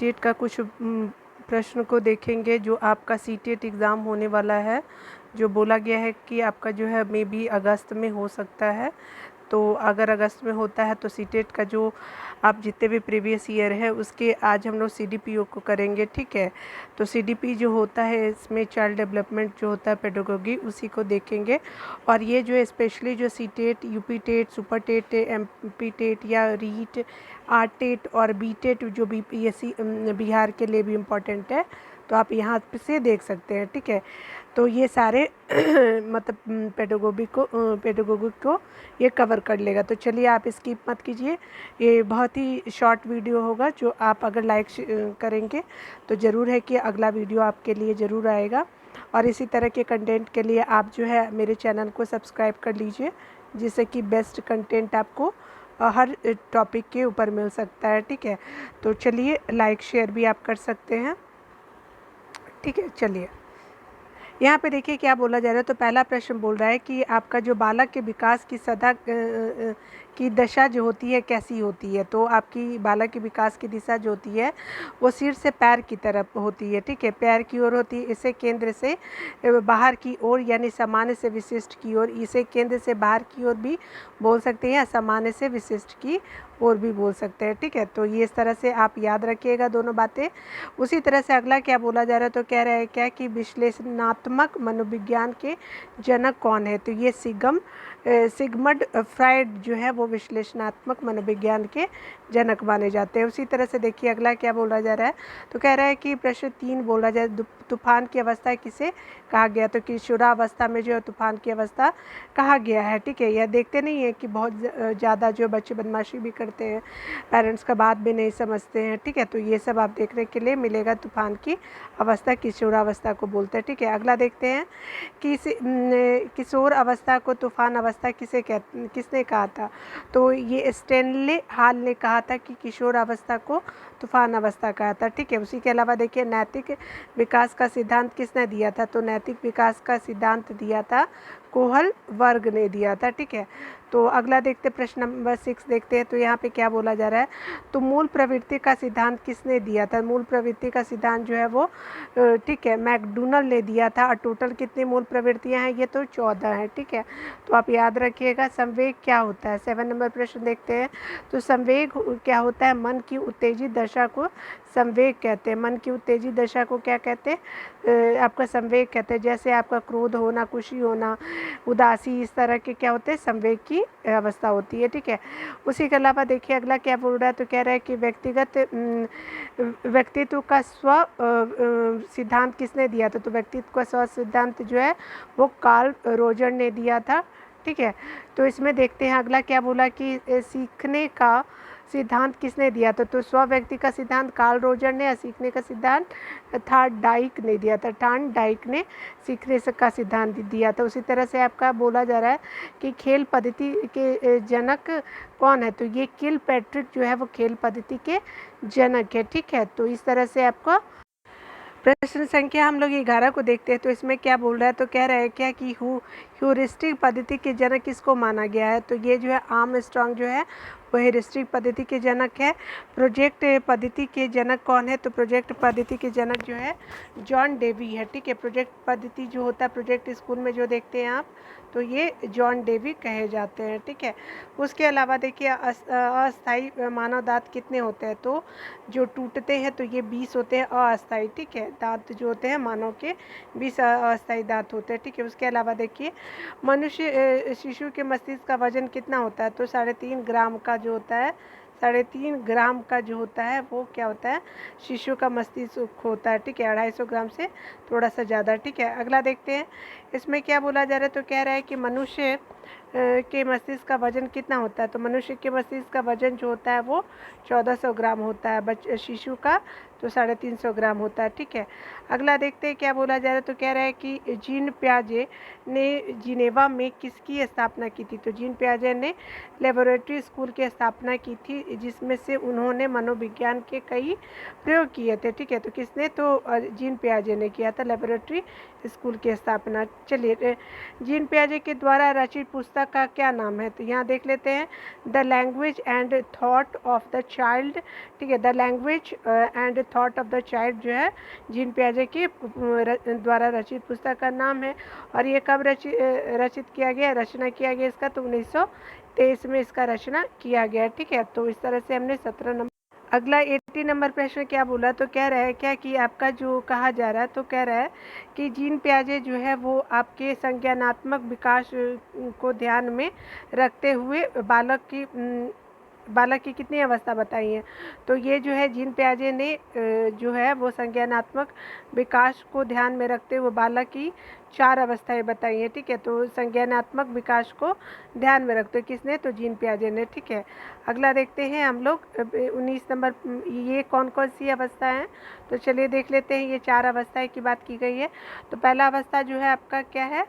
CTET का कुछ प्रश्न को देखेंगे जो आपका सीटेट एग्ज़ाम होने वाला है, जो बोला गया है कि आपका जो है मे बी अगस्त में हो सकता है। तो अगर अगस्त में होता है तो सीटेट का जो आप जितने भी प्रीवियस ईयर है उसके आज हम लोग सीडीपीओ को करेंगे, ठीक है। तो सीडीपी जो होता है इसमें चाइल्ड डेवलपमेंट जो होता है पेडागोगी उसी को देखेंगे। और ये जो स्पेशली जो CTET, UP TET, super TET, MP TET या रीट, आर टेट और बी टेट जो बीपीएससी बिहार के लिए भी इम्पोर्टेंट है, तो आप यहाँ से देख सकते हैं, ठीक है। तो ये सारे मतलब पेडागोगी को ये कवर कर लेगा। तो चलिए आप स्किप मत कीजिए, ये बहुत ही शॉर्ट वीडियो होगा जो आप अगर लाइक करेंगे तो ज़रूर है कि अगला वीडियो आपके लिए ज़रूर आएगा। और इसी तरह के कंटेंट के लिए आप जो है मेरे चैनल को सब्सक्राइब कर लीजिए, जिससे कि बेस्ट कंटेंट आपको हर टॉपिक के ऊपर मिल सकता है, ठीक है। तो चलिए लाइक शेयर भी आप कर सकते हैं, ठीक है। चलिए यहाँ पे देखिए क्या बोला जा रहा है। तो पहला प्रश्न बोल रहा है कि आपका जो बालक के विकास की की दशा जो होती है कैसी होती है। तो आपकी बालक के विकास की दिशा जो होती है वो सिर से पैर की तरफ होती है, ठीक है। पैर की ओर होती है, इसे केंद्र से बाहर की ओर यानी सामान्य से विशिष्ट की ओर, इसे केंद्र से बाहर की ओर भी बोल सकते हैं या सामान्य से विशिष्ट की ओर भी बोल सकते हैं, ठीक है। तो ये इस तरह से आप याद रखिएगा दोनों बातें। उसी तरह से अगला क्या बोला जा रहा है, तो कह रहा है क्या कि विश्लेषणात्मक मनोविज्ञान के जनक कौन है। तो ये सिगमंड फ्राइड जो है वो विश्लेषणात्मक मनोविज्ञान के जनक माने जाते हैं। उसी तरह से देखिए अगला क्या बोला जा रहा है। तो कह रहा है कि प्रश्न 3 बोला जाए, तूफान की अवस्था किसे कहा गया। तो किशोरावस्था में जो है तूफान की अवस्था कहा गया है, ठीक है। यह देखते नहीं है कि बहुत ज़्यादा जो बच्चे बदमाशी भी करते हैं, पेरेंट्स का बात भी नहीं समझते हैं, ठीक है। तो ये सब आप देखने के लिए मिलेगा। तूफान की अवस्था किशोरावस्था को बोलते हैं, ठीक है। अगला देखते हैं कि किशोर अवस्था को तूफान अवस्था किसने कहा था। तो ये स्टेनले हाल ने कहा था कि किशोर अवस्था को तूफान अवस्था कहा था, ठीक है। उसी के अलावा देखिए नैतिक विकास का सिद्धांत किसने दिया था। तो नैतिक विकास का सिद्धांत दिया था कोहल वर्ग ने दिया था, ठीक है। तो अगला देखते प्रश्न नंबर 6 देखते हैं। तो यहाँ पे क्या बोला जा रहा है। तो मूल प्रवृत्ति का सिद्धांत किसने दिया था। मूल प्रवृत्ति का सिद्धांत जो है वो ठीक है मैकडोनल्ड ने दिया था। और टोटल कितनी मूल प्रवृत्तियाँ हैं, ये तो 14 हैं, ठीक है। तो आप याद रखिएगा। संवेग क्या होता है, 7 नंबर प्रश्न देखते हैं। तो संवेग क्या होता है, मन की उत्तेजित दशा को संवेग कहते हैं। मन की उत्तेजित दशा को क्या कहते हैं, आपका संवेग कहते हैं। जैसे आपका क्रोध होना, खुशी होना, उदासी, इस तरह के क्या होते हैं, संवेग की अवस्था होती है, ठीक है। उसी के अलावा देखिए अगला क्या बोल रहा है। तो कह रहा है कि व्यक्तित्व का सिद्धांत किसने दिया था। तो व्यक्तित्व का स्व सिद्धांत जो है वो कार्ल रोजर ने दिया था, ठीक है। तो इसमें देखते हैं अगला क्या बोला कि सीखने का सिद्धांत किसने दिया था। तो स्व व्यक्ति का सिद्धांत कार्ल रोजर ने, सीखने का सिद्धांत थॉर्नडाइक ने दिया था। थॉर्नडाइक ने सीखने का सिद्धांत दिया था। उसी तरह से आपका बोला जा रहा है कि खेल पद्धति के जनक कौन है। तो ये किल पैट्रिक जो है वो खेल पद्धति के जनक है, ठीक है। तो इस तरह से आपका प्रश्न संख्या हम लोग 11 को देखते हैं। तो इसमें क्या बोल रहा है। तो कह रहा है क्या कि ह्यूरिस्टिक पद्धति के जनक किसको माना गया है। तो ये जो है आर्मस्ट्रांग जो है वो ह्यूरिस्टिक पद्धति के जनक है। प्रोजेक्ट पद्धति के जनक कौन है। तो प्रोजेक्ट पद्धति के जनक जो है जॉन डेवी है, ठीक है। प्रोजेक्ट पद्धति जो होता है प्रोजेक्ट स्कूल में जो देखते हैं आप, तो ये जॉन डेवी कहे जाते हैं, ठीक है। उसके अलावा देखिए अस्थाई मानव दांत कितने होते हैं। तो जो टूटते हैं तो ये 20 होते हैं अस्थाई, ठीक है। दांत जो होते हैं मानव के 20 अस्थाई दांत होते हैं, ठीक है। उसके अलावा देखिए मनुष्य शिशु के मस्तिष्क का वजन कितना होता है। तो 3.5 ग्राम का जो होता है, 3.5 ग्राम का जो होता है वो क्या होता है, शिशु का मस्तिष्क होता है, ठीक है। 250 ग्राम से थोड़ा सा ज़्यादा, ठीक है। अगला देखते हैं इसमें क्या बोला जा रहा है। तो कह रहा है कि मनुष्य के मस्तिष्क का वजन कितना होता है। तो मनुष्य के मस्तिष्क का वजन जो होता है वो 1400 ग्राम होता है, शिशु का तो 350 ग्राम होता है, ठीक है। अगला देखते हैं क्या बोला जा रहा है। तो कह रहा है कि जीन पियाजे ने जिनेवा में किसकी स्थापना की थी। तो जीन पियाजे ने लेबोरेटरी स्कूल की स्थापना की थी, जिसमें से उन्होंने मनोविज्ञान के कई प्रयोग किए थे, ठीक है। तो किसने, तो जीन पियाजे ने किया था लेबोरेटरी स्कूल की स्थापना। चलिए जीन पियाजे के द्वारा रचित पुस्तक पुस्तक का क्या नाम है? तो यहाँ देख लेते हैं, the language and thought of the child, ठीक है। The language and thought of the child जो है जीन पियाजे के द्वारा रचित पुस्तक का नाम है। और ये कब रचित किया गया, रचना किया गया इसका? तो 1923 में इसका रचना किया गया, ठीक है। तो इस तरह से हमने 17 नंबर। अगला 80 नंबर प्रश्न क्या बोला, तो कह रहा है क्या कि आपका जो कहा जा रहा है, तो कह रहा है कि जीन पियाजे जो है वो आपके संज्ञानात्मक विकास को ध्यान में रखते हुए बालक की कितनी अवस्था बताई है? तो ये जो है जीन पियाजे ने जो है वो संज्ञानात्मक विकास को ध्यान में रखते हुए बालक की 4 अवस्थाएं बताई हैं, ठीक है। तो संज्ञानात्मक विकास को ध्यान में रखते हुए किसने? तो जीन पियाजे ने, ठीक है। अगला देखते हैं हम लोग 19 नंबर, ये कौन कौन सी अवस्था है? तो चलिए देख लेते हैं, ये 4 अवस्थाएं की बात की गई है। तो पहला अवस्था जो है आपका क्या है?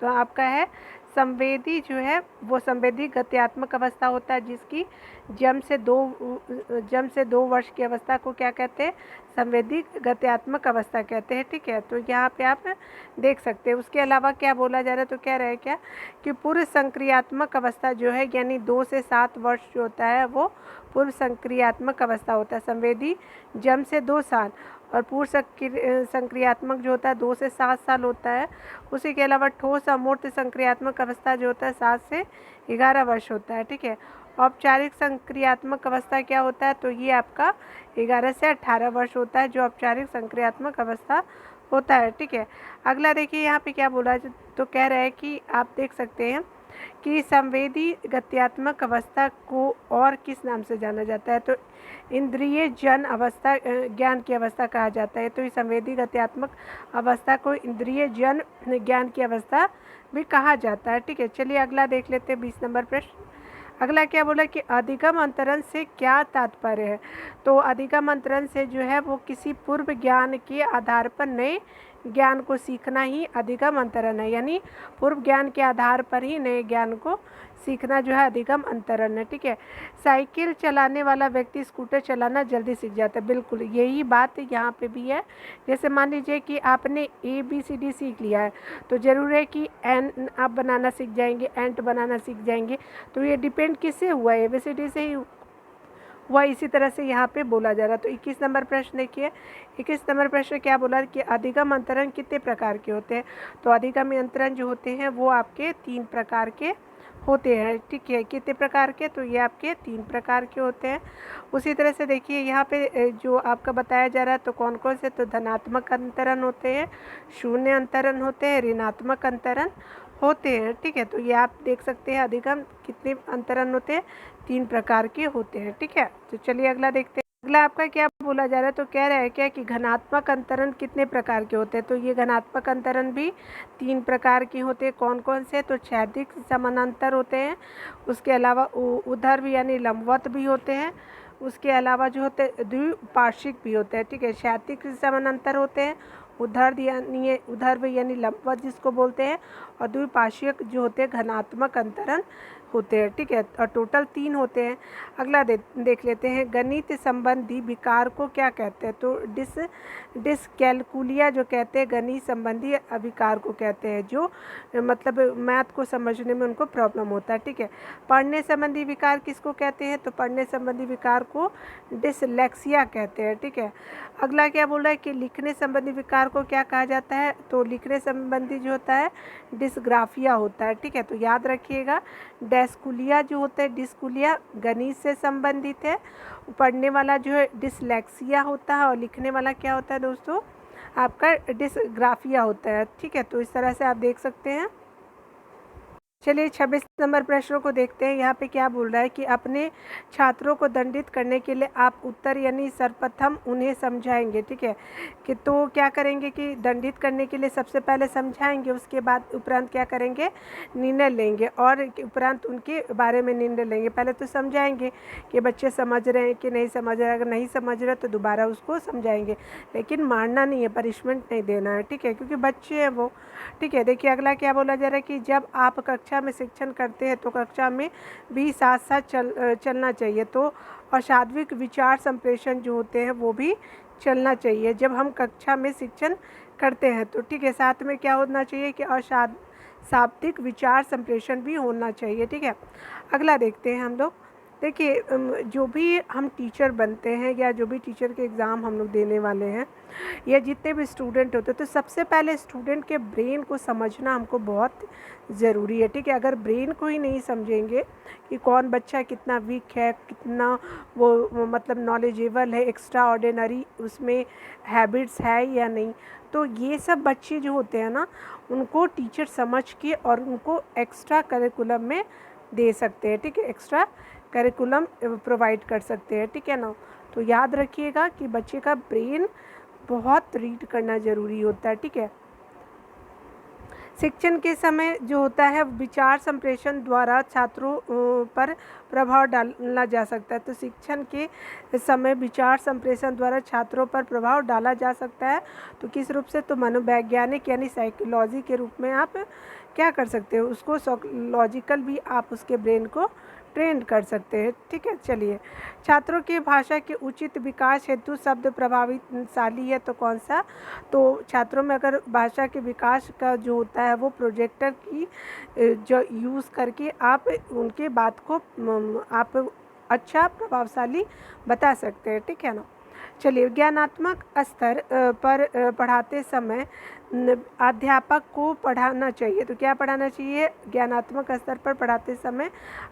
तो आपका है संवेदी, जो है वो संवेदी गत्यात्मक अवस्था होता है, जिसकी जन्म से 2 वर्ष की अवस्था को क्या कहते हैं? संवेदी गत्यात्मक अवस्था कहते हैं, ठीक है। तो यहाँ पे आप देख सकते हैं। उसके अलावा क्या बोला जा रहा है, तो कह रहा है क्या कि पूर्व संक्रियात्मक अवस्था जो है, यानी 2 से 7 वर्ष जो होता है वो पूर्व संक्रियात्मक अवस्था होता है। संवेदी जन्म से 2 साल, और पूर्व संक्रियात्मक जो होता है 2 से 7 साल होता है। उसी के अलावा ठोस अमूर्त संक्रियात्मक अवस्था जो होता है 7 से 11 वर्ष होता है, ठीक है। औपचारिक संक्रियात्मक अवस्था क्या होता है? तो ये आपका 11 से 18 वर्ष होता है, जो औपचारिक संक्रियात्मक अवस्था होता है, ठीक है। अगला देखिए यहाँ पे क्या बोला, तो कह रहा है कि आप देख सकते हैं कि संवेदी गत्यात्मक अवस्था को और किस नाम से जाना जाता है? तो इंद्रिय जन अवस्था, ज्ञान की अवस्था कहा जाता है। तो इस संवेदी गत्यात्मक अवस्था को इंद्रिय जन ज्ञान की अवस्था भी कहा जाता है, ठीक है। चलिए अगला देख लेते हैं 20 नंबर प्रश्न। अगला क्या बोला कि अधिगम अंतरण से क्या तात्पर्य है? तो अधिगम अंतरण से जो है वो किसी पूर्व ज्ञान के आधार पर नए ज्ञान को सीखना ही अधिगम अंतरण है, यानी पूर्व ज्ञान के आधार पर ही नए ज्ञान को सीखना जो है अधिगम अंतरण है, ठीक है। साइकिल चलाने वाला व्यक्ति स्कूटर चलाना जल्दी सीख जाता है, बिल्कुल यही बात यहाँ पे भी है। जैसे मान लीजिए कि आपने ABCD सीख लिया है, तो ज़रूर है कि एन आप बनाना सीख जाएंगे, एंट बनाना सीख जाएंगे। तो ये डिपेंड किससे हुआ? ABCD से ही हुआ। इसी तरह से यहाँ पे बोला जा रहा। तो 21 नंबर प्रश्न देखिए। 21 नंबर प्रश्न क्या बोला कि अधिगम अंतरण कितने प्रकार के होते हैं? तो अधिगम अंतरण जो होते हैं वो आपके 3 प्रकार के होते हैं, ठीक है। कितने प्रकार के? तो ये आपके 3 प्रकार के होते हैं। उसी तरह से देखिए यहाँ पे जो आपका बताया जा रहा है, तो कौन कौन से? तो धनात्मक अंतरण होते हैं, शून्य अंतरण होते हैं, ऋणात्मक अंतरण होते हैं, ठीक है। तो ये आप देख सकते हैं अधिगम कितने अंतरण होते हैं? 3 प्रकार के होते हैं, ठीक है। तो चलिए अगला देखते हैं। अगला आपका क्या बोला जा रहा है, तो कह रहा है क्या कि घनात्मक अंतरण कितने प्रकार के होते हैं? तो ये घनात्मक अंतरण भी 3 प्रकार के होते हैं। कौन कौन से? तो क्षैतिज समानांतर होते हैं, उसके अलावा ऊर्ध्व यानी लंबवत भी होते हैं, उसके अलावा जो होते हैं द्विपार्श्विक भी होते हैं, ठीक है। क्षैतिज समानांतर होते हैं, ऊर्ध्व यानी लंबवत जिसको बोलते हैं, और द्विपार्श्विक जो होते हैं घनात्मक अंतरण होते हैं, ठीक है। और टोटल 3 होते हैं। अगला देख लेते हैं, गणित संबंधी विकार को क्या कहते हैं? तो डिसकैलकुलिया जो कहते हैं गणित संबंधी विकार को कहते हैं, जो मतलब मैथ को समझने में उनको प्रॉब्लम होता है, ठीक है। पढ़ने संबंधी विकार किसको कहते हैं? तो पढ़ने संबंधी विकार को डिसलेक्सिया कहते हैं, ठीक है। अगला क्या बोल रहा है कि लिखने संबंधी विकार को क्या कहा जाता है? तो लिखने संबंधी जो होता है डिस्ग्राफिया होता है, ठीक है। तो याद रखिएगा, डिस्कुलिया जो होता है, डिस्कुलिया गणित से संबंधित है, पढ़ने वाला जो है डिसलेक्सिया होता है, और लिखने वाला क्या होता है दोस्तों? आपका डिस्ग्राफिया होता है, ठीक है। तो इस तरह से आप देख सकते हैं। चलिए 26 नंबर प्रश्नों को देखते हैं। यहाँ पे क्या बोल रहा है कि अपने छात्रों को दंडित करने के लिए आप उत्तर यानी सर्वप्रथम उन्हें समझाएंगे, ठीक है। कि तो क्या करेंगे कि दंडित करने के लिए सबसे पहले समझाएंगे, उसके बाद उपरांत क्या करेंगे? निर्णय लेंगे, और उपरांत उनके बारे में निर्णय लेंगे। पहले तो समझाएंगे कि बच्चे समझ रहे हैं कि नहीं समझ रहे, अगर नहीं समझ रहे तो दोबारा उसको समझाएंगे, लेकिन मारना नहीं है, पनिशमेंट नहीं देना है, ठीक है, क्योंकि बच्चे हैं वो, ठीक है। देखिए अगला क्या बोला जा रहा है कि जब आप कक्षा में शिक्षण करते हैं तो कक्षा में भी साथ साथ चलना चाहिए। तो अशाब्दिक विचार संप्रेषण जो होते हैं वो भी चलना चाहिए जब हम कक्षा में शिक्षण करते हैं, तो ठीक है। साथ में क्या होना चाहिए कि शाब्दिक विचार संप्रेषण भी होना चाहिए। ठीक है, अगला देखते हैं हम लोग। देखिए जो भी हम टीचर बनते हैं या जो भी टीचर के एग्ज़ाम हम लोग देने वाले हैं या जितने भी स्टूडेंट होते हैं, तो सबसे पहले स्टूडेंट के ब्रेन को समझना हमको बहुत ज़रूरी है। ठीक है, अगर ब्रेन को ही नहीं समझेंगे कि कौन बच्चा कितना वीक है, कितना वो मतलब नॉलेजेबल है, एक्स्ट्रा ऑर्डिनरी उसमें हैबिट्स है या नहीं, तो ये सब बच्चे जो होते हैं ना, उनको टीचर समझ के और उनको एक्स्ट्रा करिकुलम में दे सकते हैं। ठीक है, एक्स्ट्रा करिकुलम प्रोवाइड कर सकते हैं। ठीक है ना, तो याद रखिएगा कि बच्चे का ब्रेन बहुत रीड करना ज़रूरी होता है। ठीक है, शिक्षण के समय जो होता है विचार संप्रेषण द्वारा छात्रों पर प्रभाव डाला जा सकता है। तो शिक्षण के समय विचार संप्रेषण द्वारा छात्रों पर प्रभाव डाला जा सकता है। तो किस रूप से? तो मनोवैज्ञानिक यानी साइकोलॉजी के रूप में आप क्या कर सकते हो, उसको साइकोलॉजिकल भी आप उसके ब्रेन को ट्रेन कर सकते हैं। ठीक है, चलिए, छात्रों की भाषा के उचित विकास हेतु शब्द प्रभावशाली है तो कौन सा? तो छात्रों में अगर भाषा के विकास का जो होता है वो प्रोजेक्टर की जो यूज़ करके आप उनके बात को आप अच्छा प्रभावशाली बता सकते हैं। ठीक है ना, चलिए, ज्ञानात्मक स्तर पर पढ़ाते समय अध्यापक को पढ़ाना चाहिए। तो क्या पढ़ाना चाहिए? ज्ञानात्मक स्तर पर पढ़ाते समय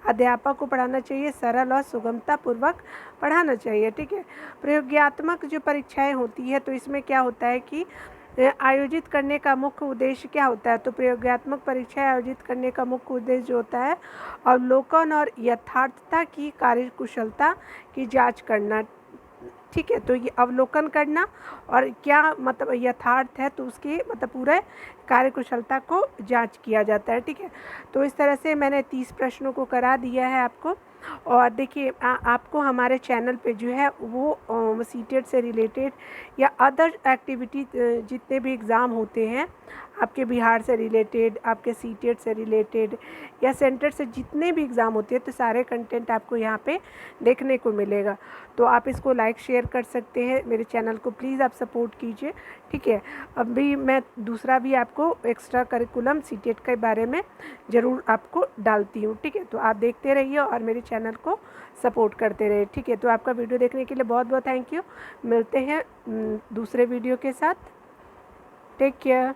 अध्यापक को पढ़ाना चाहिए, सरल और सुगमता पूर्वक पढ़ाना चाहिए। ठीक है, प्रयोगात्मक जो परीक्षाएं होती है तो इसमें क्या होता है कि आयोजित करने का मुख्य उद्देश्य क्या होता है? तो प्रयोगात्मक परीक्षाएं आयोजित करने का मुख्य उद्देश्य जो होता है अवलोकन और यथार्थता की कार्यकुशलता की जांच करना। ठीक है, तो ये अवलोकन करना और क्या मतलब यथार्थ है तो उसकी मतलब पूरे कार्यकुशलता को जांच किया जाता है। ठीक है, तो इस तरह से मैंने 30 प्रश्नों को करा दिया है आपको। और देखिए आपको हमारे चैनल पे जो है वो सीटेट से रिलेटेड या अदर एक्टिविटी जितने भी एग्ज़ाम होते हैं आपके बिहार से रिलेटेड, आपके सीटेट से रिलेटेड या सेंटर से जितने भी एग्ज़ाम होते हैं, तो सारे कंटेंट आपको यहाँ पे देखने को मिलेगा। तो आप इसको लाइक शेयर कर सकते हैं, मेरे चैनल को प्लीज़ आप सपोर्ट कीजिए। ठीक है, अभी मैं दूसरा भी आपको एक्स्ट्रा करिकुलम सीटेट के बारे में ज़रूर आपको डालती हूँ। ठीक है, तो आप देखते रहिए और मेरे चैनल को सपोर्ट करते रहिए। ठीक है, तो आपका वीडियो देखने के लिए बहुत बहुत थैंक यू। मिलते हैं दूसरे वीडियो के साथ। Take care.